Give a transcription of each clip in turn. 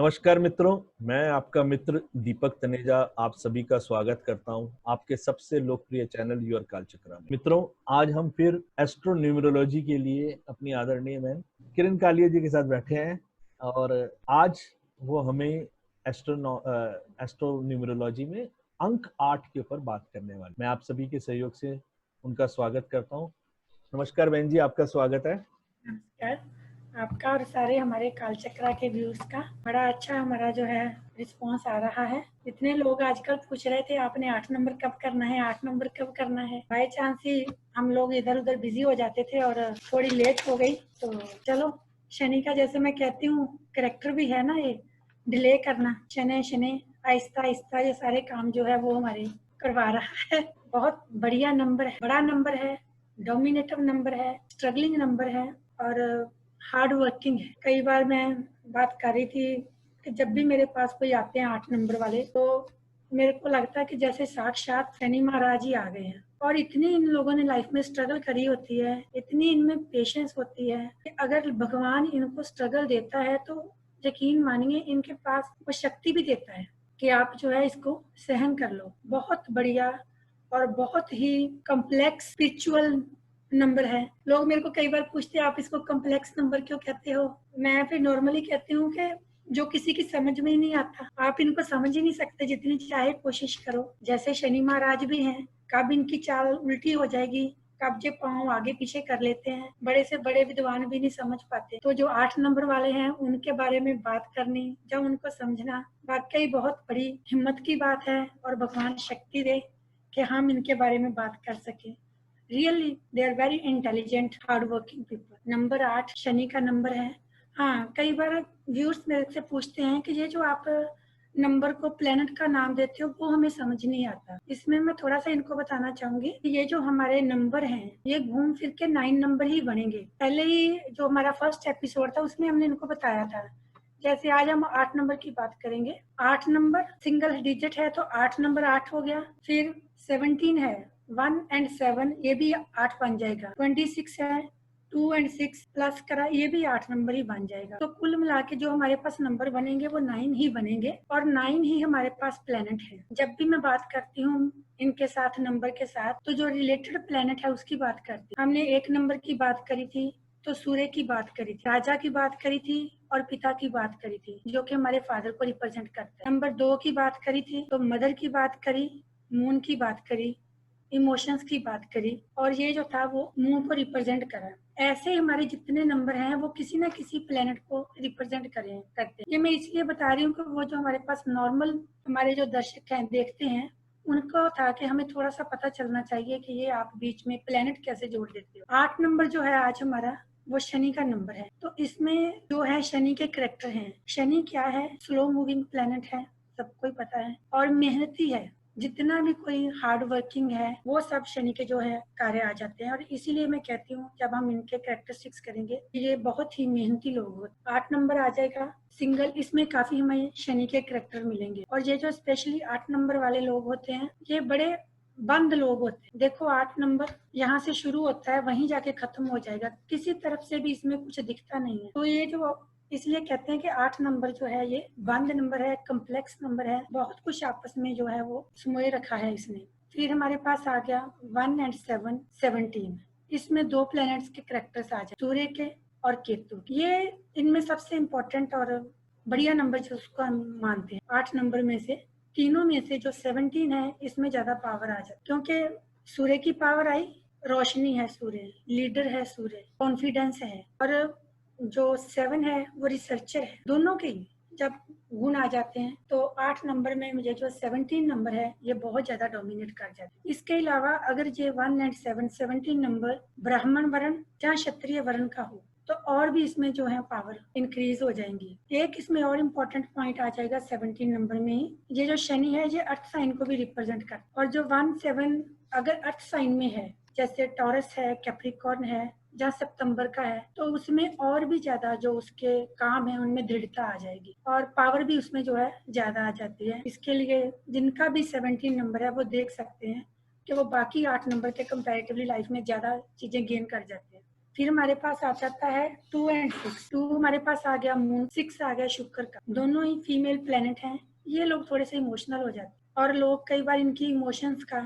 नमस्कार मित्रों, मैं आपका मित्र दीपक तनेजा आप सभी का स्वागत करता हूं आपके सबसे लोकप्रिय चैनल योर कालचक्र में। मित्रों, आज हम फिर एस्ट्रोन्यूमरोलॉजी के लिए अपनी आदरणीय मैम किरण कालिया जी के साथ बैठे हैं और आज वो हमें एस्ट्रोन्यूमरोलॉजी में अंक 8 के ऊपर बात करने वाले। मैं आप सभी के सहयोग से उनका स्वागत करता हूँ। नमस्कार बहन जी, आपका स्वागत है। नमस्कार आपका और सारे हमारे कालचक्रा के व्यूज का। बड़ा अच्छा हमारा जो है रिस्पांस आ रहा है। इतने लोग आजकल पूछ रहे थे आपने 8 नंबर कब करना है, 8 नंबर कब करना है। बाई चांस ही हम लोग इधर उधर बिजी हो जाते थे और थोड़ी लेट हो गई, तो चलो शनि का जैसे मैं कहती हूँ करेक्टर भी है ना, ये डिले करना। शनि शनि आहिस्ता आहिस्ता ये सारे काम जो है वो हमारे करवा रहा है। बहुत बढ़िया नंबर है, बड़ा नंबर है, डोमिनेटिव नंबर है, स्ट्रगलिंग नंबर है और हार्ड वर्किंग है। कई बार मैं बात कर रही थी कि जब भी मेरे पास कोई आते हैं 8 नंबर वाले, तो मेरे को लगता है कि जैसे साक्षात शनि महाराज ही आ गए हैं। और इतनी इन लोगों ने लाइफ में स्ट्रगल करी होती है, इतनी इनमें पेशेंस होती है कि अगर भगवान इनको स्ट्रगल देता है तो यकीन मानिए इनके पास वो शक्ति भी देता है कि आप जो है इसको सहन कर लो। बहुत बढ़िया और बहुत ही कम्प्लेक्स स्पिरिचुअल नंबर है। लोग मेरे को कई बार पूछते हैं आप इसको कम्प्लेक्स नंबर क्यों कहते हो। मैं फिर नॉर्मली कहती हूँ कि जो किसी की समझ में ही नहीं आता, आप इनको समझ ही नहीं सकते जितनी चाहे कोशिश करो। जैसे शनि महाराज भी हैं, कब इनकी चाल उल्टी हो जाएगी, कब जे पाँव आगे पीछे कर लेते हैं, बड़े से बड़े विद्वान भी नहीं समझ पाते। तो जो 8 नंबर वाले हैं उनके बारे में बात करनी, जब उनको समझना वाकई बहुत बड़ी हिम्मत की बात है और भगवान शक्ति दे कि हम इनके बारे में बात कर सके। Really they are very intelligent hard working people. Number 8 Shani का नंबर है। हाँ, कई बार व्यूअर्स मेरे से पूछते हैं कि ये जो आप नंबर को प्लेनेट का नाम देते हो वो हमें समझ नहीं आता। इसमें मैं थोड़ा सा इनको बताना चाहूंगी कि ये जो हमारे नंबर हैं ये घूम फिर के 9 नंबर ही बनेंगे। पहले ही जो हमारा फर्स्ट एपिसोड था उसमें हमने इनको बताया था। जैसे आज हम 8 नंबर की बात करेंगे। 8 नंबर सिंगल डिजिट है तो 8 नंबर 8 हो गया। फिर 17 है, 1 एंड 7 ये भी 8 बन जाएगा। 26 है, 2 एंड 6 प्लस करा ये भी 8 नंबर ही बन जाएगा। तो कुल मिला के जो हमारे पास नंबर बनेंगे वो 9 ही बनेंगे और 9 ही हमारे पास प्लेनेट है। जब भी मैं बात करती हूँ इनके साथ नंबर के साथ, तो जो रिलेटेड प्लेनेट है उसकी बात करती हूँ। हमने 1 नंबर की बात करी थी तो सूर्य की बात करी थी, राजा की बात करी थी और पिता की बात करी थी जो कि हमारे फादर को रिप्रेजेंट करते हैं। नंबर 2 की बात करी थी तो मदर की बात करी, मून की बात करी, इमोशंस की बात करी और ये जो था वो मून को रिप्रेजेंट करा। ऐसे हमारे जितने नंबर हैं वो किसी ना किसी प्लेनेट को रिप्रेजेंट करते हैं। ये मैं इसलिए बता रही हूँ कि वो जो हमारे पास नॉर्मल हमारे जो दर्शक हैं देखते हैं उनको था कि हमें थोड़ा सा पता चलना चाहिए कि ये आप बीच में प्लेनेट कैसे जोड़ देते हो। 8 नंबर जो है आज हमारा वो शनि का नंबर है। तो इसमें जो है शनि के कैरेक्टर हैं। शनि क्या है? स्लो मूविंग प्लेनेट है, सबको ही पता है, और मेहनती है। जितना भी कोई हार्ड वर्किंग है वो सब शनि के जो है कार्य आ जाते हैं। और इसीलिए मैं कहती हूँ जब हम इनके कैरेक्टरिस्टिक्स करेंगे ये बहुत ही मेहनती लोग होते। 8 नंबर आ जाएगा सिंगल, इसमें काफी हमें शनि के कैरेक्टर मिलेंगे। और ये जो स्पेशली 8 नंबर वाले लोग होते हैं ये बड़े बंद लोग होते हैं। देखो 8 नंबर यहाँ से शुरू होता है वहीं जाके खत्म हो जाएगा, किसी तरफ से भी इसमें कुछ दिखता नहीं है। तो ये जो इसलिए कहते हैं कि 8 नंबर जो है ये बंद नंबर है, कम्प्लेक्स नंबर है, बहुत कुछ आपस में जो है वो समोए रखा है इसने। फिर हमारे पास आ गया 1 एंड 7 17। इसमें 2 प्लैनेट्स के कैरेक्टर्स आ जाए, सूर्य के और केतु। ये इनमें सबसे इम्पोर्टेंट और बढ़िया नंबर जो उसको हम मानते हैं। 8 नंबर में से तीनों में से जो 17 है इसमें ज्यादा पावर आ जाती, क्योंकि सूर्य की पावर आई, रोशनी है सूर्य, लीडर है सूर्य, कॉन्फिडेंस है। और जो 7 है वो रिसर्चर है। दोनों के ही जब गुण आ जाते हैं तो 8 नंबर में मुझे जो 17 नंबर है ये बहुत ज्यादा डोमिनेट कर जाते हैं। इसके अलावा अगर ये 1 एंड 7 17 नंबर ब्राह्मण वर्ण या क्षत्रिय वर्ण का हो तो और भी इसमें जो है पावर इंक्रीज हो जाएंगी। एक इसमें और इम्पोर्टेंट पॉइंट आ जाएगा 17 नंबर में ही, ये जो शनि है ये अर्थ साइन को भी रिप्रेजेंट करता है। और जो 1 7 अगर अर्थ साइन में है जैसे टॉरस है, कैप्रिकॉर्न है, जहाँ सितंबर का है, तो उसमें और भी ज्यादा जो उसके काम है उनमें दृढ़ता आ जाएगी और पावर भी उसमें जो है ज्यादा आ जाती है। इसके लिए जिनका भी 17 नंबर है वो देख सकते हैं कि वो बाकी 8 नंबर के कंपैरेटिवली लाइफ में ज्यादा चीजें गेन कर जाते हैं। फिर हमारे पास आ जाता है 2 एंड 6। 2 हमारे पास आ गया मून, 6 आ गया शुक्र का। दोनों ही फीमेल प्लेनेट हैं। ये लोग थोड़े से इमोशनल हो जाते हैं और लोग कई बार इनकी इमोशंस का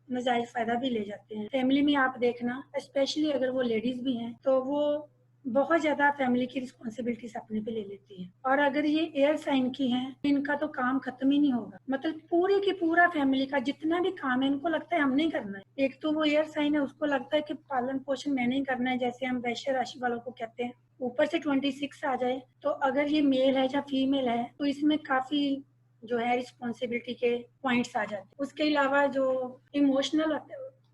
नाजायज फायदा भी ले जाते हैं। फैमिली में आप देखना, स्पेशली अगर वो लेडीज भी हैं तो वो बहुत ज्यादा फैमिली की रिस्पॉन्सिबिलिटीज अपने पे ले लेती हैं। और अगर ये एयर साइन की हैं तो इनका तो काम खत्म ही नहीं होगा। मतलब पूरे की पूरा फैमिली का जितना भी काम है इनको लगता है हमने ही करना है। एक तो वो एयर साइन है, उसको लगता है कि पालन पोषण मैंने ही करना है, जैसे हम वैश्य राशि वालों को कहते हैं। ऊपर से 26 आ जाए तो अगर ये मेल है या फीमेल है तो इसमें काफी जो है रिस्पॉन्सिबिलिटी के पॉइंट्स आ जाते हैं। उसके अलावा जो इमोशनल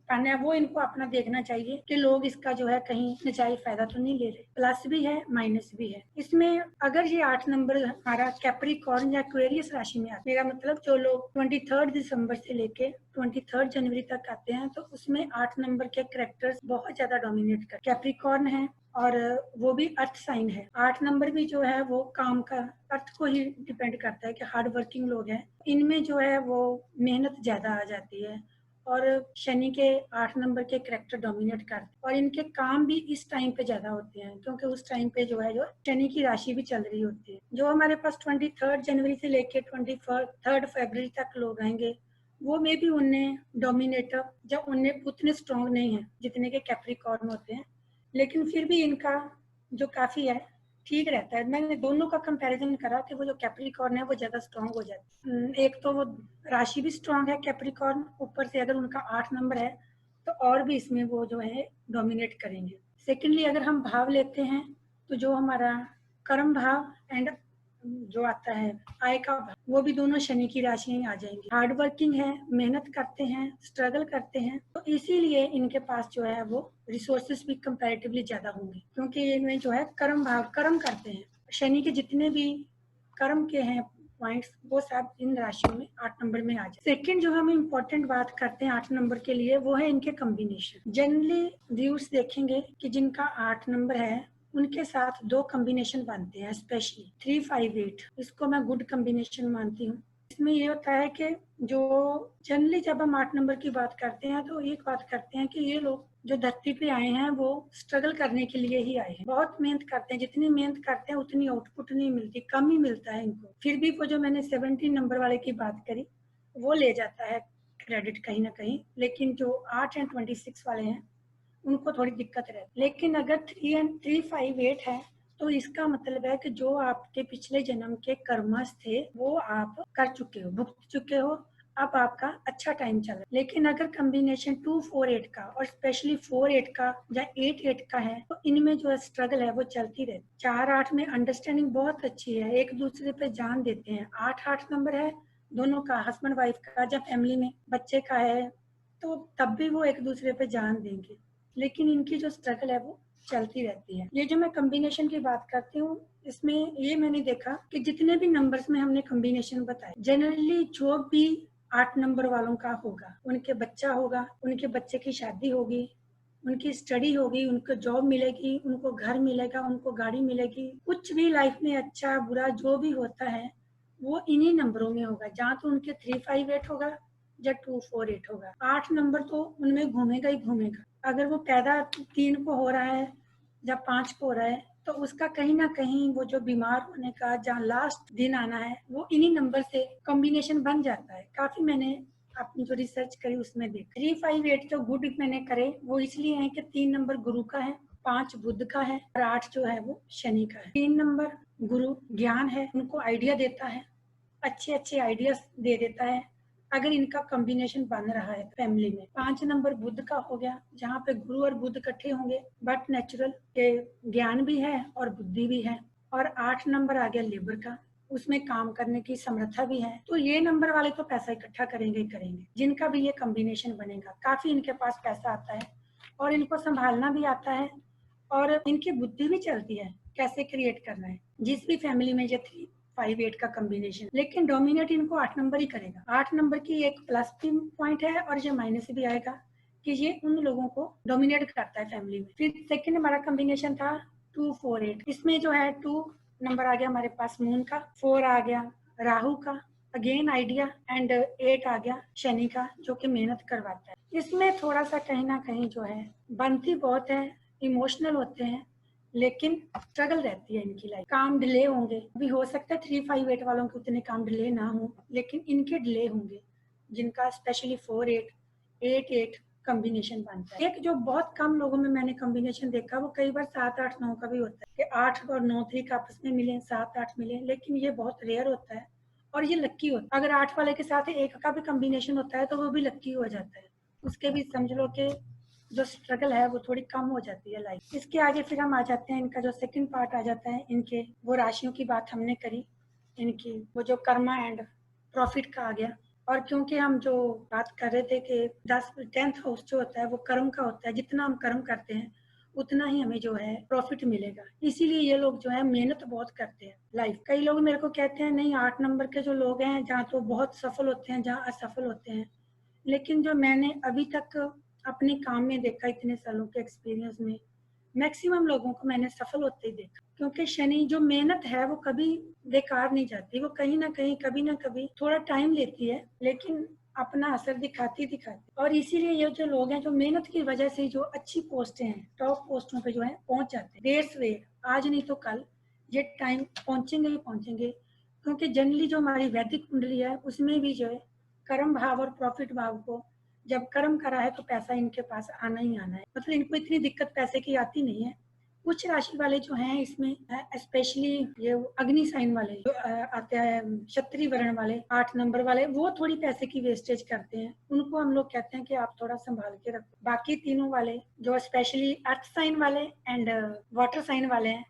पन है वो इनको अपना देखना चाहिए कि लोग इसका जो है कहीं नजायज फायदा तो नहीं ले रहे। प्लस भी है, माइनस भी है इसमें। अगर ये 8 नंबर हमारा कैप्रिकॉर्न या एक्वेरियस राशि में आता है, मेरा मतलब जो लोग 23 दिसंबर से लेके 23 जनवरी तक आते हैं तो उसमें 8 नंबर के कैरेक्टर्स बहुत ज्यादा डोमिनेट कर। कैप्रिकॉर्न है और वो भी अर्थ साइन है। 8 नंबर भी जो है वो काम का अर्थ को ही डिपेंड करता है कि हार्ड वर्किंग लोग हैं, इनमें जो है वो मेहनत ज्यादा आ जाती है। और शनि के 8 नंबर के कैरेक्टर डोमिनेट करते हैं और इनके काम भी इस टाइम पे ज्यादा होते हैं क्योंकि उस टाइम पे जो है जो शनि की राशि भी चल रही होती है। जो हमारे पास 23 जनवरी से लेके 23 फरवरी तक लोग आएंगे वो में भी उन्हें डोमिनेटर जब उन्हें उतने स्ट्रॉन्ग नहीं है जितने के कैप्रिकॉर्न होते हैं, लेकिन फिर भी इनका जो काफी है ठीक रहता है। मैंने दोनों का कंपैरिजन करा कि वो जो कैप्रिकॉर्न है वो ज्यादा स्ट्रांग हो जाता है। एक तो वो राशि भी स्ट्रांग है कैप्रिकॉर्न, ऊपर से अगर उनका 8 नंबर है तो और भी इसमें वो जो है डोमिनेट करेंगे। सेकेंडली अगर हम भाव लेते हैं तो जो हमारा कर्म भाव एंड जो आता है आय का भाव, वो भी दोनों शनि की राशि में आ जाएंगे। हार्ड वर्किंग है, मेहनत करते हैं, स्ट्रगल करते हैं, तो इसीलिए इनके पास जो है वो रिसोर्सेस भी कंपैरेटिवली ज्यादा होंगे क्योंकि इनमें जो है कर्म भाव कर्म करते हैं। शनि के जितने भी कर्म के हैं पॉइंट्स वो सब इन राशियों में 8 नंबर में आ जाए। सेकंड जो हम इम्पोर्टेंट बात करते हैं 8 नंबर के लिए वो है इनके कॉम्बिनेशन। जनरली व्यूअर्स देखेंगे कि जिनका 8 नंबर है उनके साथ 2 कॉम्बिनेशन बनते हैं, स्पेशली 3, 5, 8। इसको मैं गुड कॉम्बिनेशन मानती हूँ। इसमें ये होता है कि जो जनरली जब हम 8 नंबर की बात करते हैं तो एक बात करते हैं कि ये लोग जो धरती पे आए हैं वो स्ट्रगल करने के लिए ही आए हैं। बहुत मेहनत करते हैं, जितनी मेहनत करते हैं उतनी आउटपुट नहीं मिलती, कम ही मिलता है इनको। फिर भी वो जो मैंने 17 नंबर वाले की बात करी वो ले जाता है क्रेडिट कहीं ना कहीं, लेकिन जो 8 एंड 26 वाले हैं उनको थोड़ी दिक्कत रहती। लेकिन अगर 3 5 8 है तो इसका मतलब है कि जो आपके पिछले जन्म के कर्मस थे वो आप कर चुके हो, भुगत चुके हो, अब आपका अच्छा टाइम चल रहा है। लेकिन अगर कॉम्बिनेशन 2 4 8 का और स्पेशली 4 8 का या 8 8 का है तो इनमें जो स्ट्रगल है वो चलती रहती। 4 8 में अंडरस्टैंडिंग बहुत अच्छी है, एक दूसरे पे जान देते हैं। 8 8 नंबर है दोनों का, हस्बैंड वाइफ का, जब फैमिली में बच्चे का है तो तब भी वो एक दूसरे पे जान देंगे, लेकिन इनकी जो स्ट्रगल है वो चलती रहती है। ये जो मैं कॉम्बिनेशन की बात करती हूँ इसमें ये मैंने देखा कि जितने भी नंबर्स में हमने कॉम्बिनेशन बताए जनरली जो भी 8 नंबर वालों का होगा उनके बच्चा होगा, उनके बच्चे की शादी होगी, उनकी स्टडी होगी, उनको जॉब मिलेगी, उनको घर मिलेगा, उनको गाड़ी मिलेगी, कुछ भी लाइफ में अच्छा बुरा जो भी होता है वो इन्हीं नंबरों में होगा। जहाँ तो उनके 3 5 8 होगा या 2 4 8 होगा, 8 नंबर तो उनमें घूमेगा ही घूमेगा। अगर वो पैदा 3 को हो रहा है या 5 को हो रहा है तो उसका कहीं ना कहीं वो जो बीमार होने का जहाँ लास्ट दिन आना है वो इन्हीं नंबर से कॉम्बिनेशन बन जाता है। काफी मैंने अपनी जो रिसर्च करी उसमें देख 3 5 8 जो गुड मैंने करे वो इसलिए है कि 3 नंबर गुरु का है, 5 बुध का है और 8 जो है वो शनि का है। 3 नंबर गुरु ज्ञान है, उनको आइडिया देता है, अच्छे अच्छे आइडियाज दे देता है अगर इनका कॉम्बिनेशन बन रहा है फैमिली में। 5 नंबर बुध का हो गया जहाँ पे गुरु और बुध इकट्ठे होंगे बट नेचुरल के ज्ञान भी है और बुद्धि भी है। और 8 नंबर आ गया लेबर का, उसमें काम करने की समर्था भी है। तो ये नंबर वाले तो पैसा इकट्ठा करेंगे ही करेंगे जिनका भी ये कॉम्बिनेशन बनेगा। काफी इनके पास पैसा आता है और इनको संभालना भी आता है और इनकी बुद्धि भी चलती है कैसे क्रिएट करना है जिस भी फैमिली में ये 3 5 8 का कॉम्बिनेशन। लेकिन डोमिनेट इनको 8 नंबर ही करेगा। 8 नंबर की एक प्लस भी पॉइंट है और ये माइनस भी आएगा कि ये उन लोगों को डोमिनेट करता है फैमिली में। फिर सेकंड हमारा कॉम्बिनेशन था 2 4 8। इसमें जो है 2 नंबर आ गया हमारे पास मून का, 4 आ गया राहु का, अगेन आइडिया, एंड 8 आ गया शनि का जो कि मेहनत करवाता है। इसमें थोड़ा सा कहीं ना कहीं जो है बनती बहुत है इमोशनल होते हैं, लेकिन स्ट्रगल रहती है इनकी लाइफ। काम डिले होंगे, अभी हो सकता है 358 वालों के उतने काम डिले ना हो, लेकिन इनके डिले होंगे, जिनका स्पेशली 48 88 कॉम्बिनेशन बनता है। एक जो बहुत कम लोगों में मैंने कॉम्बिनेशन देखा, वो कई बार 7 8 9 का भी होता है कि 8 और 9 3 का आपस में मिले, 7 8 मिले, लेकिन ये बहुत रेयर होता है और ये लक्की होता है। अगर 8 वाले के साथ 1 का भी कॉम्बिनेशन होता है तो वो भी लक्की हो जाता है। उसके भी समझ लो कि जो स्ट्रगल है वो थोड़ी कम हो जाती है लाइफ। इसके आगे फिर हम आ जाते हैं, इनका जो सेकंड पार्ट आ जाता है, इनके वो राशियों की बात हमने करी, इनकी वो जो कर्मा एंड प्रॉफिट का आ गया। और क्योंकि हम जो बात कर रहे थे कि 10th हाउस जो होता है वो कर्म का होता है, जितना हम कर्म करते हैं उतना ही हमें जो है प्रॉफिट मिलेगा। इसीलिए ये लोग जो है मेहनत बहुत करते हैं लाइफ। कई लोग मेरे को कहते हैं नहीं 8 नंबर के जो लोग हैं जहाँ तो बहुत सफल होते हैं, जहाँ असफल होते हैं, लेकिन जो मैंने अभी तक अपने काम में देखा, इतने सालों के एक्सपीरियंस में, मैक्सिमम लोगों को मैंने सफल होते ही देखा। क्योंकि शनि जो मेहनत है वो कभी बेकार नहीं जाती, वो कहीं ना कहीं कभी ना कभी थोड़ा टाइम लेती है, लेकिन अपना असर दिखाती। और इसीलिए ये जो लोग हैं जो मेहनत की वजह से जो अच्छी पोस्टें हैं, टॉप पोस्टों पे जो है पहुंच जाते हैं। देर सवेर, आज नहीं तो कल ये टाइम पहुंचेंगे ही पहुंचेंगे। क्योंकि जनरली जो हमारी वैदिक कुंडली है उसमें भी जो है कर्म भाव और प्रॉफिट भाव को जब कर्म करा है तो पैसा इनके पास आना ही आना है। मतलब इनको इतनी दिक्कत पैसे की आती नहीं है। कुछ राशि वाले जो हैं इसमें स्पेशली ये अग्नि साइन वाले जो आते हैं, क्षत्रिय वर्ण वाले 8 नंबर वाले, वो थोड़ी पैसे की वेस्टेज करते हैं। उनको हम लोग कहते हैं कि आप थोड़ा संभाल के रखो। बाकी तीनों वाले जो स्पेशली अर्थ साइन वाले एंड वाटर साइन वाले हैं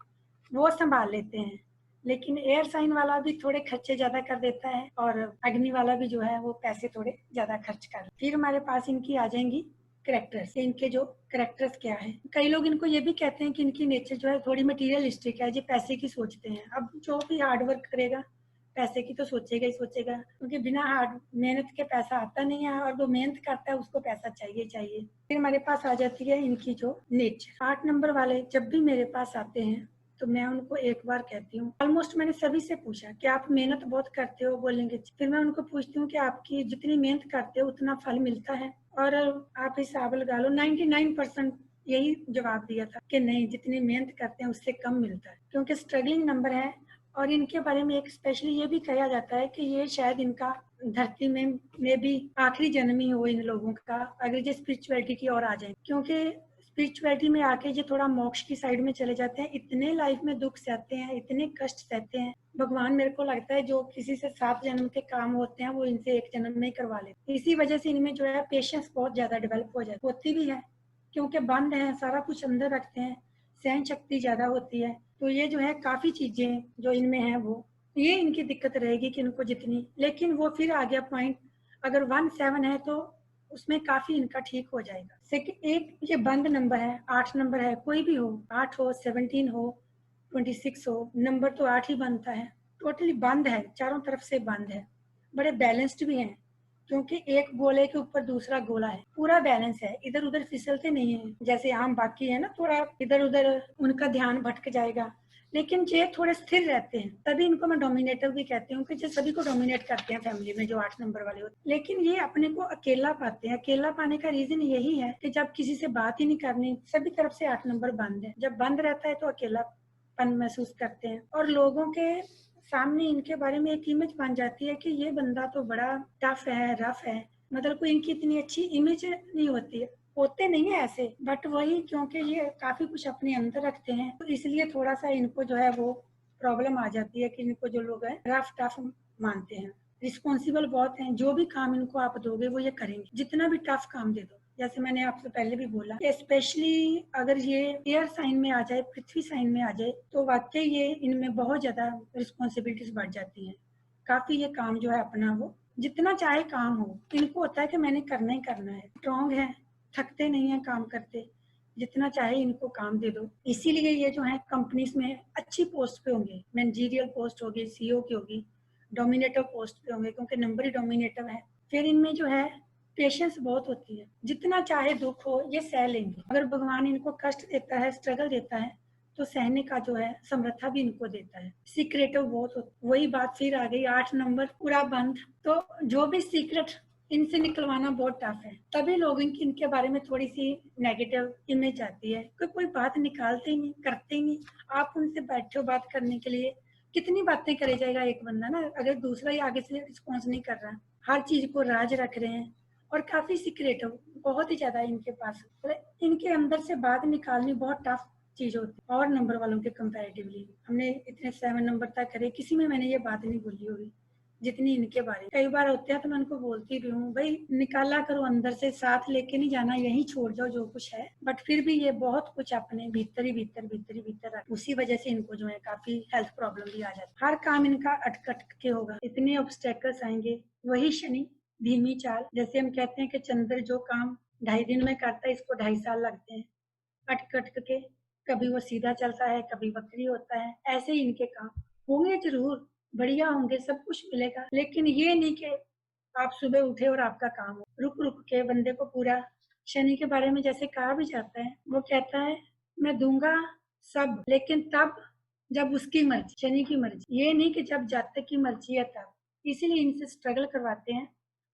वो संभाल लेते हैं, लेकिन एयर साइन वाला भी थोड़े खर्चे ज्यादा कर देता है और अग्नि वाला भी जो है वो पैसे थोड़े ज्यादा खर्च कर। फिर हमारे पास इनकी आ जाएंगी करेक्टर्स। इनके जो करेक्टर्स क्या है, कई लोग इनको ये भी कहते हैं कि इनकी नेचर जो है थोड़ी मटीरियलिस्टिक है, ये पैसे की सोचते हैं। अब जो भी हार्ड वर्क करेगा पैसे की तो सोचेगा ही सोचेगा, क्योंकि बिना हार्ड मेहनत के पैसा आता नहीं है, और जो मेहनत करता है उसको पैसा चाहिए चाहिए। फिर हमारे पास आ जाती है इनकी जो नेचर। 8 नंबर वाले जब भी मेरे पास आते हैं तो मैं उनको एक बार कहती हूँ, ऑलमोस्ट मैंने सभी से पूछा कि आप मेहनत बहुत करते हो, बोलेंगे। फिर मैं उनको पूछती हूँ कि आपकी जितनी मेहनत करते हो उतना फल मिलता है, और आप हिसाब लगा लो 99% यही जवाब दिया था कि नहीं, जितनी मेहनत करते हैं उससे कम मिलता है, क्योंकि स्ट्रगलिंग नंबर है। और इनके बारे में एक स्पेशली ये भी कहा जाता है कि ये शायद इनका धरती में भी आखिरी जन्म ही हो इन लोगों का, अगर ये स्पिरिचुअलिटी की ओर आ जाए। क्योंकि स्पिरिचुअलिटी में आके ये थोड़ा मोक्ष की साइड में चले जाते हैं, इतने लाइफ में दुख सहते हैं, इतने कष्ट सहते हैं। भगवान मेरे को लगता है जो किसी से 7 जन्म के काम होते हैं वो इनसे 1 जन्म में ही करवा लेते हैं। इसी वजह से इनमें जो है पेशेंस बहुत ज्यादा डेवलप हो जाती होती भी है, क्योंकि बंद है, सारा कुछ अंदर रखते हैं, सहन शक्ति ज्यादा होती है। तो ये जो है काफी चीजें जो इनमें है वो ये इनकी दिक्कत रहेगी कि इनको जितनी, लेकिन वो फिर आ गया पॉइंट, अगर 1 7 है तो उसमें काफी इनका ठीक हो जाएगा। सेकंड, एक ये बंद नंबर है, 8 नंबर है, कोई भी हो, 8 हो, 17 हो, 26 हो, नंबर तो 8 ही बनता है। टोटली बंद है, चारों तरफ से बंद है, बड़े बैलेंस्ड भी हैं, क्योंकि एक गोले के ऊपर दूसरा गोला है, पूरा बैलेंस है, इधर उधर फिसलते नहीं है जैसे आम बाकी है ना, थोड़ा इधर उधर उनका ध्यान भटक जाएगा। लेकिन ये थोड़े स्थिर रहते हैं, तभी इनको मैं डोमिनेटर भी कहती हूँ कि जो सभी को डोमिनेट करते हैं फैमिली में जो 8 नंबर वाले होते हैं। लेकिन ये अपने को अकेला पाते हैं। अकेला पाने का रीजन यही है कि जब किसी से बात ही नहीं करनी, सभी तरफ से 8 नंबर बंद है, जब बंद रहता है तो अकेलापन महसूस करते हैं, और लोगों के सामने इनके बारे में एक इमेज बन जाती है कि ये बंदा तो बड़ा टफ है, रफ है, मतलब कोई इनकी इतनी अच्छी इमेज नहीं होती है। होते नहीं है ऐसे, बट वही क्योंकि ये काफी कुछ अपने अंदर रखते हैं तो इसलिए थोड़ा सा इनको जो है वो प्रॉब्लम आ जाती है कि इनको जो लोग हैं रफ टफ मानते हैं। रिस्पॉन्सिबल बहुत हैं, जो भी काम इनको आप दोगे वो ये करेंगे, जितना भी टफ काम दे दो। जैसे मैंने आपसे पहले भी बोला, स्पेशली अगर ये एयर साइन में आ जाए, पृथ्वी साइन में आ जाए, तो वाकई ये इनमें बहुत ज्यादा रिस्पॉन्सिबिलिटीज बढ़ जाती हैं। काफी ये काम जो है अपना वो जितना चाहे काम हो, इनको होता है कि मैंने करना ही करना है। स्ट्रॉन्ग है, थकते नहीं है काम करते, जितना चाहे इनको काम दे दो। इसीलिए ये जो है कंपनीज में अच्छी पोस्ट पे होंगे, मैनेजरियल पोस्ट होगी, सीईओ की होगी, डोमिनेटर पोस्ट पे होंगे, क्योंकि नंबर ही डोमिनेटर है। फिर इनमें जो है पेशेंस बहुत होती है, जितना चाहे दुख हो ये सह लेंगे। अगर भगवान इनको कष्ट देता है, स्ट्रगल देता है, तो सहने का जो है समर्था भी इनको देता है। सीक्रेटिव बहुत होता, वही बात फिर आ गई, 8 नंबर पूरा बंद। तो जो भी सीक्रेट इनसे निकलवाना बहुत टफ है। तभी लोगों की इनके बारे में थोड़ी सी नेगेटिव इमेज आती है, कोई बात निकालते ही नहीं, करते ही नहीं। आप उनसे बैठे हो बात करने के लिए, कितनी बातें करे जाएगा एक बंदा ना, अगर दूसरा ही आगे से रिस्पॉन्स नहीं कर रहा। हर चीज को राज रख रहे हैं और काफी सीक्रेट बहुत ही ज्यादा इनके पास। इनके अंदर से बात निकालनी बहुत टफ चीज होती है और नंबर वालों के कंपैरेटिवली। हमने इतने 7 नंबर तक करे, किसी में मैंने ये बात नहीं बोली होगी जितनी इनके बारे में। कई बार होते हैं तो मैं उनको बोलती भी हूँ, भाई निकाला करो अंदर से, साथ लेके नहीं जाना, यहीं छोड़ जाओ जो कुछ है। बट फिर भी ये बहुत कुछ अपने भीतर ही भीतर उसी वजह से इनको जो है काफी हेल्थ प्रॉब्लम भी आ जाती है। हर काम इनका अटक अटक के होगा, इतने ऑब्स्टेकल्स आएंगे। वही शनि धीमी चाल, जैसे हम कहते हैं कि चंद्र जो काम 2.5 दिन में करता है, इसको 2.5 साल लगते हैं अटक अटक के। कभी वो सीधा चलता है, कभी वक्री होता है। ऐसे ही इनके काम होंगे, जरूर बढ़िया होंगे, सब कुछ मिलेगा, लेकिन ये नहीं कि आप सुबह उठे और आपका काम हो। रुक रुक के बंदे को पूरा। शनि के बारे में जैसे कहा भी जाता है, वो कहता है मैं दूंगा सब, लेकिन तब जब उसकी मर्जी, शनि की मर्जी। ये नहीं कि जब जातक की मर्जी है तब। इसीलिए इनसे स्ट्रगल करवाते हैं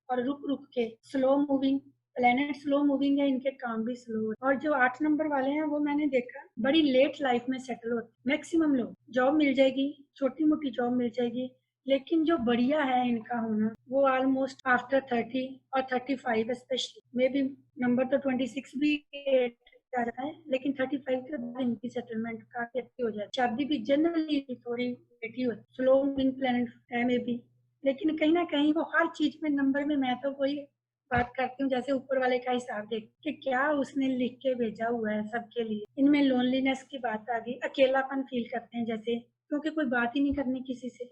और रुक रुक के। Slow moving planet, slow moving है, इनके काम भी स्लो है। और जो 8 नंबर वाले हैं वो मैंने देखा बड़ी लेट लाइफ में सेटल होते। मैक्सिमम लोग जॉब मिल जाएगी, छोटी मोटी जॉब मिल जाएगी, लेकिन जो बढ़िया है इनका होना वो ऑलमोस्ट आफ्टर 30 और 35 स्पेशली। मे बी नंबर तो 26 भी आ जाता है, लेकिन 35 के बाद इनकी सेटलमेंट काफी अच्छी हो जाती है। शादी भी जनरली थोड़ी लेटी होती है। स्लो मूविंग प्लेनेट है मे बी, लेकिन कहीं ना कहीं वो हर चीज में नंबर में, मैं तो वही बात करती हूँ जैसे ऊपर वाले का हिसाब देख कि क्या उसने लिख के भेजा हुआ है सबके लिए। इनमें लोनलीनेस की बात आ गई, अकेलापन फील करते हैं जैसे, क्योंकि कोई बात ही नहीं करनी किसी से,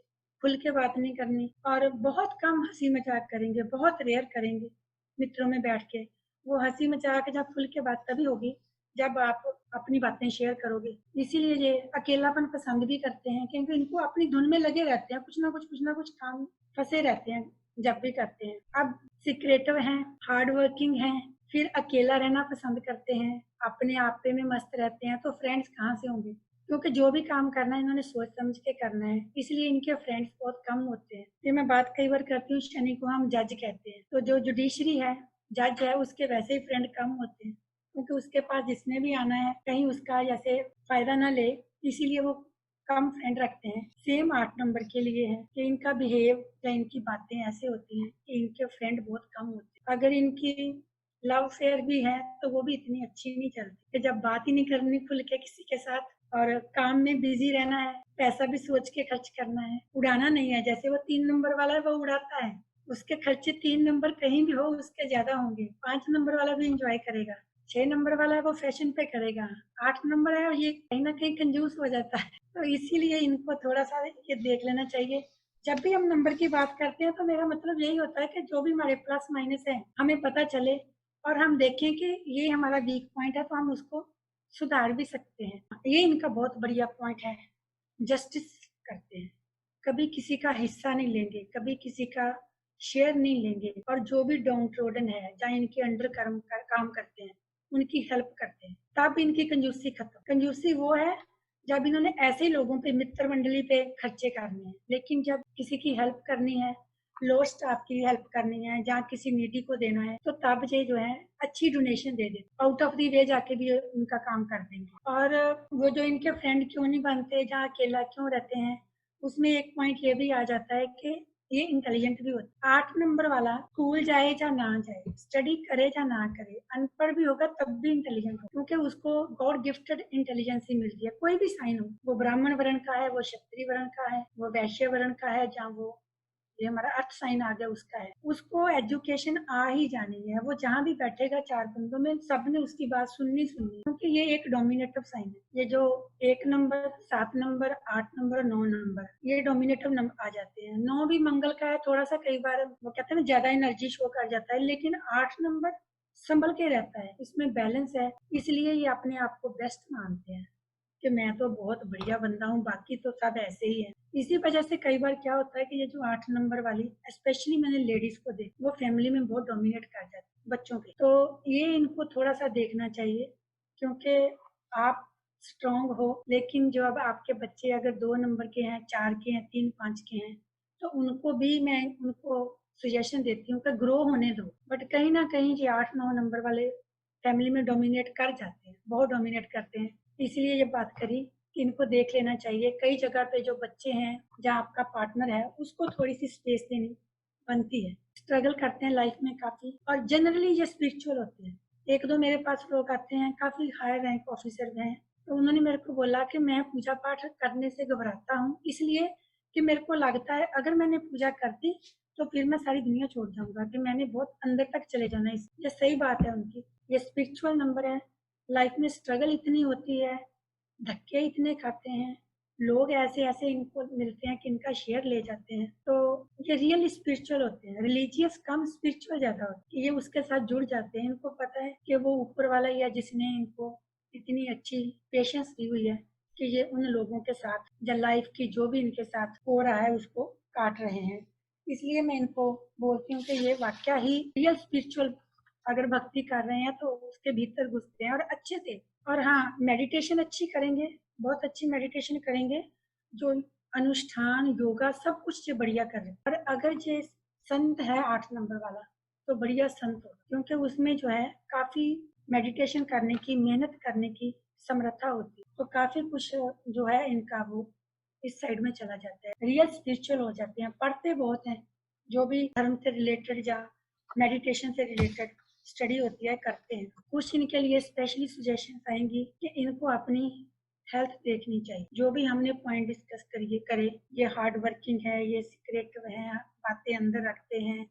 खुल के बात नहीं करनी, और बहुत कम हंसी मजाक करेंगे, बहुत रेयर करेंगे मित्रों में बैठ के। वो हंसी मजाक जब खुल के बात तभी होगी जब आप अपनी बातें शेयर करोगे। इसीलिए ये अकेलापन पसंद भी करते हैं, क्योंकि इनको अपनी धुन में लगे रहते हैं, कुछ ना कुछ काम फंसे रहते हैं जब भी करते हैं। अब सिक्रेटिव हैं, हार्ड वर्किंग हैं, फिर अकेला रहना पसंद करते हैं, अपने आप पे में मस्त रहते हैं, तो फ्रेंड्स कहाँ से होंगे? क्योंकि जो भी काम करना है इन्होंने सोच समझ के करना है, इसलिए इनके फ्रेंड्स बहुत कम होते हैं। फिर मैं बात कई बार करती हूँ, शनि को हम जज कहते हैं, तो जो जुडिशरी है, जज है, उसके वैसे ही फ्रेंड कम होते हैं, क्योंकि उसके पास जिसने भी आना है कहीं उसका जैसे फायदा ना ले, इसीलिए वो कम फ्रेंड रखते हैं। सेम 8 नंबर के लिए है कि इनका बिहेव या इनकी बातें ऐसे होती हैं कि इनके फ्रेंड बहुत कम होते हैं। अगर इनकी लव अफेयर भी है तो वो भी इतनी अच्छी नहीं चलती, कि जब बात ही नहीं करनी खुल के किसी के साथ, और काम में बिजी रहना है, पैसा भी सोच के खर्च करना है, उड़ाना नहीं है। जैसे वो 3 नंबर वाला है वो उड़ाता है, उसके खर्चे 3 नंबर कहीं भी हो उसके ज्यादा होंगे। 5 नंबर वाला भी इंजॉय करेगा, 6 नंबर वाला है वो फैशन पे करेगा, 8 नंबर है और ये कहीं ना कहीं कंजूस हो जाता है। तो इसीलिए इनको थोड़ा सा ये देख लेना चाहिए। जब भी हम नंबर की बात करते हैं तो मेरा मतलब यही होता है कि जो भी हमारे प्लस माइनस है हमें पता चले, और हम देखें कि ये हमारा वीक पॉइंट है तो हम उसको सुधार भी सकते हैं। ये इनका बहुत बढ़िया पॉइंट है, जस्टिस करते हैं, कभी किसी का हिस्सा नहीं लेंगे, कभी किसी का शेयर नहीं लेंगे, और जो भी डाउन ट्रोडन है जहाँ इनके अंडर काम करते हैं उनकी हेल्प करते हैं। तब इनकी कंजूसी खत्म। कंजूसी वो है जब इन्होंने ऐसे लोगों पे, मित्र मंडली पे खर्चे करने हैं, लेकिन जब किसी की हेल्प करनी है, लोस्ट आपकी हेल्प करनी है, जहाँ किसी नीडी को देना है, तो तब ये जो है अच्छी डोनेशन दे दे, आउट ऑफ दी वे जाके भी उनका काम कर देंगे। और वो जो इनके फ्रेंड क्यों नहीं बनते, जहाँ अकेला क्यों रहते हैं, उसमें एक पॉइंट ये भी आ जाता है कि ये इंटेलिजेंट भी होता है। 8 नंबर वाला स्कूल जाए या ना जाए, स्टडी करे या ना करे, अनपढ़ भी होगा तब भी इंटेलिजेंट हो, क्योंकि उसको गॉड गिफ्टेड इंटेलिजेंस ही मिलती है। कोई भी साइन हो, वो ब्राह्मण वर्ण का है, वो क्षत्रिय वर्ण का है, वो वैश्य वर्ण का है, जहाँ वो ये हमारा अर्थ साइन आ गया उसका है, उसको एजुकेशन आ ही जानी है। वो जहाँ भी बैठेगा 4 बंदों में सबने उसकी बात सुननी सुननी, क्योंकि ये एक डोमिनेटिव साइन है। ये जो 1 नंबर, 7 नंबर, 8 नंबर, 9 नंबर, ये डोमिनेटिव नंबर आ जाते हैं। 9 भी मंगल का है, थोड़ा सा कई बार वो कहते हैं ना ज्यादा एनर्जी शो कर जाता है, लेकिन 8 नंबर संभल के रहता है, इसमें बैलेंस है, इसलिए ये अपने आप को बेस्ट मानते हैं कि मैं तो बहुत बढ़िया बंदा हूँ, बाकी तो सब ऐसे ही है। इसी वजह से कई बार क्या होता है कि ये जो 8 नंबर वाली, स्पेशली मैंने लेडीज को देख, वो फैमिली में बहुत डोमिनेट कर जाती है बच्चों के। तो ये इनको थोड़ा सा देखना चाहिए, क्योंकि आप स्ट्रांग हो, लेकिन जो अब आपके बच्चे अगर 2 नंबर के हैं, 4 के हैं, 3, 5 के हैं, तो उनको भी मैं उनको सजेशन देती हूँ कि ग्रो होने दो, बट कहीं ना कहीं ये 8-9 नंबर वाले फैमिली में डोमिनेट कर जाते हैं, बहुत डोमिनेट करते हैं। इसलिए ये बात करी कि इनको देख लेना चाहिए। कई जगह पे जो बच्चे हैं, जहाँ आपका पार्टनर है, उसको थोड़ी सी स्पेस देनी बनती है। स्ट्रगल करते हैं लाइफ में काफी, और जनरली ये स्पिरिचुअल होते हैं। एक दो मेरे पास लोग आते हैं, काफी हाई रैंक ऑफिसर में हैं, तो उन्होंने मेरे को बोला कि मैं पूजा पाठ करने से घबराता हूँ, इसलिए कि मेरे को लगता है अगर मैंने पूजा कर दी तो फिर मैं सारी दुनिया छोड़ जाऊंगा, कि मैंने बहुत अंदर तक चले जाना है। ये सही बात है उनकी, ये स्पिरिचुअल नंबर है। लाइफ में स्ट्रगल इतनी होती है, धक्के इतने खाते हैं, लोग ऐसे ऐसे इनको मिलते हैं कि इनका शेयर ले जाते हैं। तो ये रियल स्पिरिचुअल होते हैं, रिलीजियस कम स्पिरिचुअल ज्यादा होते हैं। ये उसके साथ जुड़ जाते हैं, इनको पता है कि वो ऊपर वाला या जिसने इनको इतनी अच्छी पेशेंस दी हुई है कि ये उन लोगों के साथ या लाइफ की जो भी इनके साथ हो रहा है उसको काट रहे हैं। इसलिए मैं इनको बोलती हूँ कि ये वाकया ही रियल स्पिरिचुअल, अगर भक्ति कर रहे हैं तो उसके भीतर घुसते हैं और अच्छे से। और हाँ, मेडिटेशन अच्छी करेंगे, बहुत अच्छी मेडिटेशन करेंगे, जो अनुष्ठान योगा सब कुछ से बढ़िया करें। और अगर ये संत है 8 नंबर वाला, तो बढ़िया संत हो, क्योंकि उसमें जो है काफी मेडिटेशन करने की, मेहनत करने की समर्था होती है। तो काफी कुछ जो है इनका वो इस साइड में चला जाता है, रियल स्पिरिचुअल हो जाते हैं। पढ़ते बहुत हैं, जो भी धर्म से रिलेटेड या मेडिटेशन से रिलेटेड स्टडी होती है करते हैं। कुछ इनके लिए स्पेशली सजेशन आएंगी कि इनको अपनी हेल्थ देखनी चाहिए। जो भी हमने पॉइंट डिस्कस करिए करे, ये हार्ड वर्किंग है, ये सीक्रेट है, बातें अंदर रखते हैं,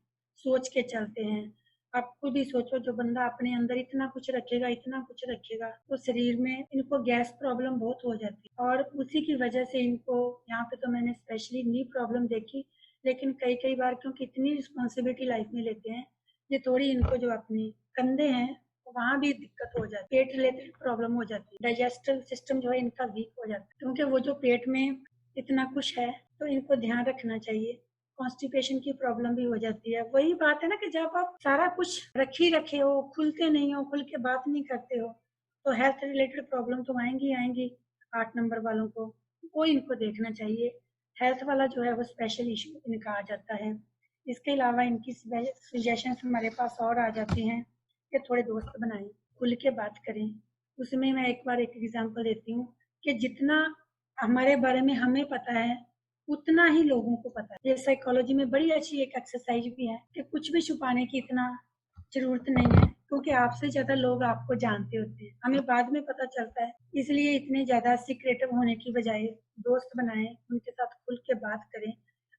सोच के चलते हैं। आप खुद ही सोचो, जो बंदा अपने अंदर इतना कुछ रखेगा, इतना कुछ रखेगा, तो शरीर में इनको गैस प्रॉब्लम बहुत हो जाती है। और उसी की वजह से इनको यहाँ पे तो मैंने स्पेशली नी प्रॉब्लम देखी, लेकिन कई कई बार क्योंकि इतनी रिस्पॉन्सिबिलिटी लाइफ में लेते हैं, ये थोड़ी इनको जो अपनी कंधे हैं वहाँ भी दिक्कत हो जाती है, पेट रिलेटेड प्रॉब्लम हो जाती है, डाइजेस्टिव सिस्टम जो है इनका वीक हो जाता है, क्योंकि वो जो पेट में इतना कुछ है, तो इनको ध्यान रखना चाहिए। कॉन्स्टिपेशन की प्रॉब्लम भी हो जाती है। वही बात है ना कि जब आप सारा कुछ रखे हो, खुलते नहीं हो, खुल के बात नहीं करते हो, तो हेल्थ रिलेटेड प्रॉब्लम तो आएंगी आएंगी। 8 नंबर वालों को वो इनको देखना चाहिए। हेल्थ वाला जो है वो स्पेशल इशू इनका आ जाता है। इसके अलावा इनकी सजेशन हमारे पास और आ जाती हैं कि थोड़े दोस्त बनाएं, खुल के बात करें। उसमें मैं एक बार एक एग्जांपल देती हूँ कि जितना हमारे बारे में हमें पता है, उतना ही लोगों को पता है। ये साइकोलॉजी में बड़ी अच्छी एक एक्सरसाइज भी है कि कुछ भी छुपाने की इतना जरूरत नहीं है, क्योंकि आपसे ज्यादा लोग आपको जानते होते हैं, हमें बाद में पता चलता है। इसलिए इतने ज्यादा सीक्रेटिव होने की बजाय दोस्त बनाएं, उनके साथ खुल के बात करें।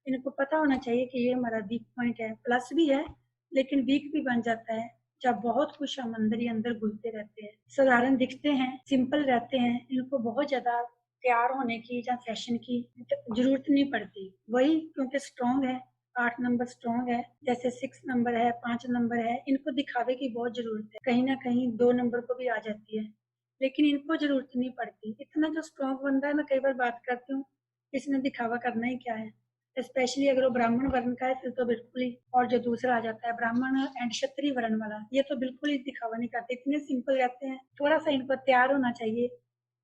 इनको पता होना चाहिए कि ये हमारा वीक पॉइंट है, प्लस भी है, लेकिन वीक भी बन जाता है जब बहुत कुछ हम अंदर ही अंदर घुलते रहते हैं। साधारण दिखते हैं, सिंपल रहते हैं, इनको बहुत ज्यादा तैयार होने की या फैशन की जरूरत नहीं पड़ती। वही क्योंकि स्ट्रॉन्ग है, 8 नंबर स्ट्रॉन्ग है, जैसे 6 नंबर है, 5 नंबर है, इनको दिखावे की बहुत जरूरत है। कहीं ना कहीं 2 नंबर को भी आ जाती है, लेकिन इनको जरूरत नहीं पड़ती। इतना जो स्ट्रॉन्ग बंदा है, मैं कई बार बात करती हूँ, इसने दिखावा करना ही क्या है। स्पेशली अगर वो ब्राह्मण वर्ण का है फिर तो बिल्कुल ही। और जो दूसरा आ जाता है ब्राह्मण एंड क्षत्रिय वर्ण वाला, ये तो बिल्कुल ही दिखावा नहीं करते, इतने सिंपल रहते हैं। थोड़ा सा इनको तैयार होना चाहिए,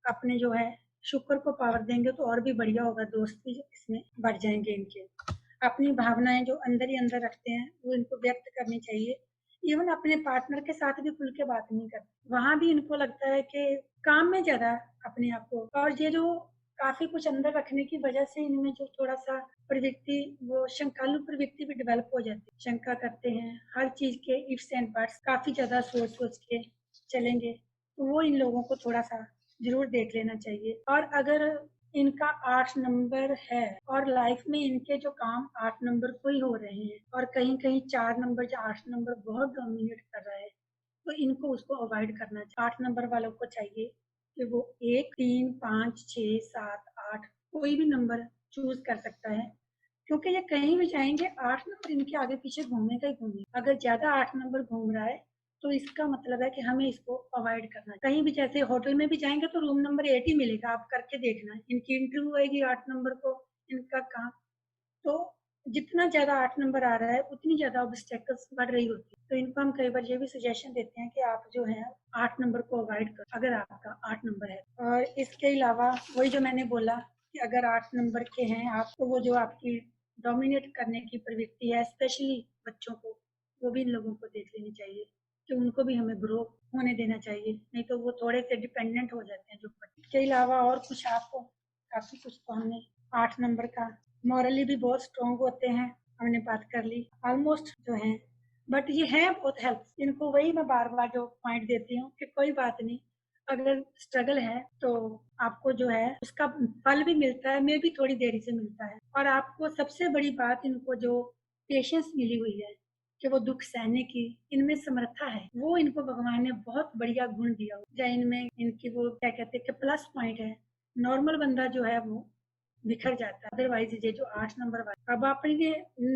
अपने जो है शुक्र को पावर देंगे तो और भी बढ़िया होगा, दोस्त भी इसमें बढ़ जाएंगे इनके। अपनी भावनाएं जो अंदर ही अंदर रखते हैं वो इनको व्यक्त करनी चाहिए। इवन अपने पार्टनर के साथ भी खुल के बात नहीं करते, वहां भी इनको लगता है कि काम में ज्यादा अपने आप को। और ये जो काफी कुछ अंदर रखने की वजह से इनमें जो थोड़ा सा प्रवृत्ति, वो शंकालु प्रवृत्ति भी डेवलप हो जाती है। शंका करते हैं हर चीज के इफ्स एंड बट्स, काफी ज्यादा सोच सोच के चलेंगे, तो वो इन लोगों को थोड़ा सा जरूर देख लेना चाहिए। और अगर इनका 8 नंबर है और लाइफ में इनके जो काम 8 नंबर को ही हो रहे हैं, और कहीं कहीं 4 नंबर या 8 नंबर बहुत डोमिनेट कर रहा है, तो इनको उसको अवॉइड करना चाहिए। 8 नंबर वालों को चाहिए कि वो 1, 3, 5, 6, 7, 8 कोई भी नंबर चूज कर सकता है, क्योंकि ये कहीं भी जाएंगे 8 नंबर इनके आगे पीछे घूमेगा ही घूमेगा। अगर ज्यादा 8 नंबर घूम रहा है तो इसका मतलब है कि हमें इसको अवॉइड करना है। कहीं भी जैसे होटल में भी जाएंगे तो रूम नंबर 8 ही मिलेगा, आप करके देखना। इनकी इंटरव्यू आएगी 8 नंबर को, इनका काम। तो जितना ज्यादा 8 नंबर आ रहा है उतनी ज्यादा ऑब्स्टेकल्स बढ़ रही होती है। तो इनको हम कई बार ये भी सजेशन देते हैं कि आप जो है 8 नंबर को अवॉइड करो अगर आपका 8 नंबर है। और इसके अलावा वही जो मैंने बोला कि अगर 8 नंबर के हैं आप, तो वो जो आपकी डोमिनेट करने की प्रवृत्ति है, स्पेशली बच्चों को, वो भी इन लोगों को देख लेनी चाहिए कि उनको भी हमें ग्रो होने देना चाहिए, नहीं तो वो थोड़े से डिपेंडेंट हो जाते हैं जो बच्चे। इसके अलावा और कुछ आपको काफी कुछ तो हमने 8 नंबर का मॉरली भी बहुत स्ट्रांग होते हैं, हमने बात कर ली ऑलमोस्ट जो है, बट ये है बहुत हेल्प। इनको वही मैं बार बार जो पॉइंट देती हूँ कि कोई बात नहीं, अगर स्ट्रगल है तो आपको जो है उसका फल भी मिलता है, मे भी थोड़ी देरी से मिलता है। और आपको सबसे बड़ी बात, इनको जो पेशेंस मिली हुई है कि वो दुख सहने की इनमें समर्था है, वो इनको भगवान ने बहुत बढ़िया गुण दिया या इनमें इनकी वो क्या कहते हैं कि प्लस पॉइंट है। नॉर्मल बंदा जो है वो बिखर जाता है, अदरवाइज ये जो 8 नंबर वाले, अब आप ये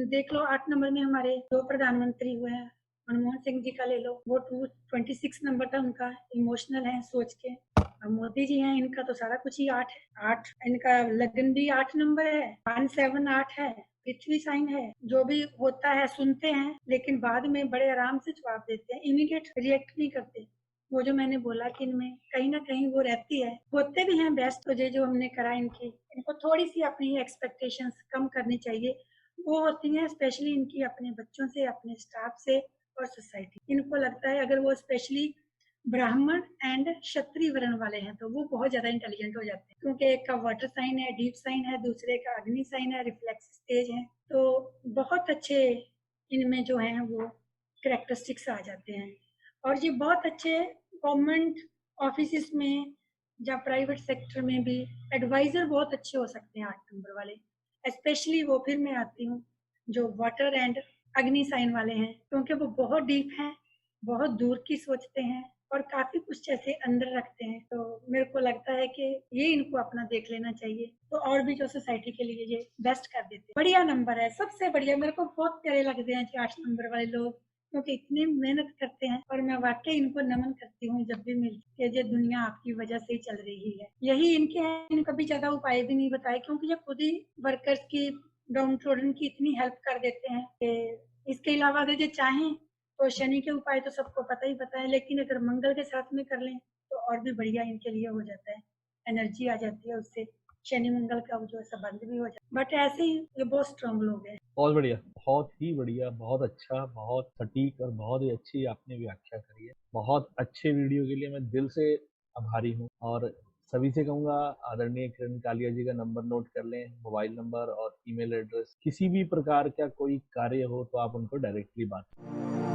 देख लो 8 नंबर में हमारे दो प्रधानमंत्री हुए हैं, मनमोहन सिंह जी का ले लो, वो 26 नंबर था उनका, इमोशनल है सोच के। अब मोदी जी हैं, इनका तो सारा कुछ ही 8 है, 8 इनका लगन भी 8 नंबर है, 1 7 8 है, पृथ्वी साइन है, जो भी होता है सुनते हैं लेकिन बाद में बड़े आराम से जवाब देते हैं, इमीडिएट रिएक्ट नहीं करते। वो जो मैंने बोला कि इनमें कहीं ना कहीं वो रहती है, होते भी हैं बेस्ट। तो ये जो हमने करा इनकी, इनको थोड़ी सी अपनी एक्सपेक्टेशंस कम करनी चाहिए, वो होती हैं स्पेशली इनकी अपने बच्चों से, अपने स्टाफ से और सोसाइटी। इनको लगता है अगर वो स्पेशली ब्राह्मण एंड क्षत्रिय वर्ण वाले हैं तो वो बहुत ज्यादा इंटेलिजेंट हो जाते हैं, क्योंकि एक का वाटर साइन है, डीप साइन है, दूसरे का अग्नि साइन है, रिफ्लेक्स तेज है, तो बहुत अच्छे इनमें जो है वो करेक्टरिस्टिक्स आ जाते हैं। और ये बहुत अच्छे गवर्नमेंट ऑफिस में या प्राइवेट सेक्टर में भी एडवाइजर बहुत अच्छे हो सकते हैं 8 नंबर वाले, स्पेशली वो फिर मैं आती हूँ जो वाटर एंड अग्नि साइन वाले हैं, क्योंकि वो बहुत डीप हैं, बहुत दूर की सोचते हैं और काफी कुछ ऐसे अंदर रखते हैं। तो मेरे को लगता है कि ये इनको अपना देख लेना चाहिए, तो और भी जो सोसाइटी के लिए ये बेस्ट कर देते हैं। बढ़िया नंबर है, सबसे बढ़िया, मेरे को बहुत प्यारे लगते हैं 8 नंबर वाले लोग, क्योंकि इतनी मेहनत करते हैं और मैं वाकई इनको नमन करती हूँ जब भी मिलती है। ये दुनिया आपकी वजह से ही चल रही है, यही इनके हैं। इनको कभी ज्यादा उपाय भी नहीं बताए, क्योंकि ये खुद ही वर्कर्स की, डाउन ट्रोडन की इतनी हेल्प कर देते हैं कि इसके अलावा अगर ये चाहें तो शनि के उपाय तो सबको पता है, लेकिन अगर मंगल के साथ में कर लें तो और भी बढ़िया इनके लिए हो जाता है, एनर्जी आ जाती है उससे, शनि मंगल का जो संबंध भी हो जाता है। बट ऐसे ही ये बहुत स्ट्रांग लोग हैं। बहुत बढ़िया, बहुत ही बढ़िया, बहुत अच्छा, बहुत सटीक और बहुत ही अच्छी आपने व्याख्या करी है। बहुत अच्छे वीडियो के लिए मैं दिल से आभारी हूँ और सभी से कहूंगा आदरणीय किरण कालिया जी का नंबर नोट कर लें, मोबाइल नंबर और ईमेल एड्रेस, किसी भी प्रकार का कोई कार्य हो तो आप उनको डायरेक्टली बात करें।